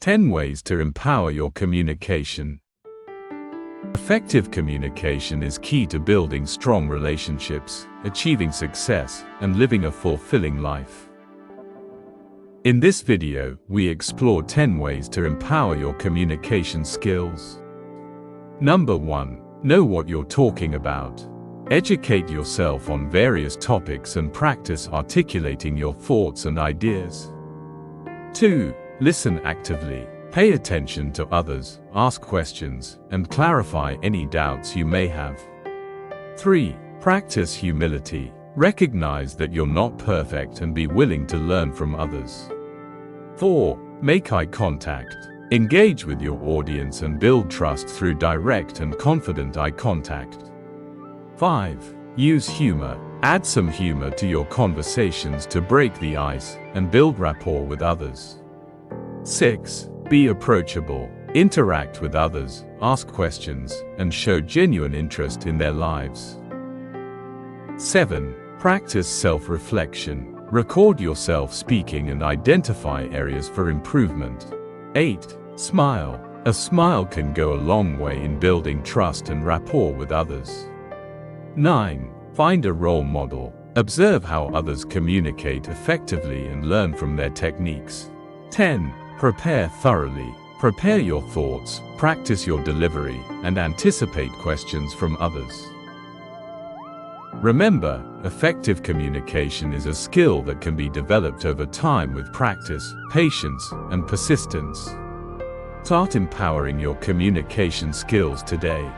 10 ways to empower your communication. Effective communication is key to building strong relationships, achieving success, and living a fulfilling life. In this video, we explore 10 ways to empower your communication skills. Number 1. Know what you're talking about. Educate yourself on various topics and practice articulating your thoughts and ideas. 2. Listen actively. Pay attention to others, ask questions, and clarify any doubts you may have. 3. Practice humility. Recognize that you're not perfect and be willing to learn from others. 4. Make eye contact. Engage with your audience and build trust through direct and confident eye contact. 5. Use humor. Add some humor to your conversations to break the ice and build rapport with others. 6. Be approachable. Interact with others, ask questions, and show genuine interest in their lives. 7. Practice self-reflection. Record yourself speaking and identify areas for improvement. 8. Smile. A smile can go a long way in building trust and rapport with others. 9. Find a role model. Observe how others communicate effectively and learn from their techniques. 10. Prepare thoroughly. Prepare your thoughts, practice your delivery, and anticipate questions from others. Remember, effective communication is a skill that can be developed over time with practice, patience, and persistence. Start empowering your communication skills today.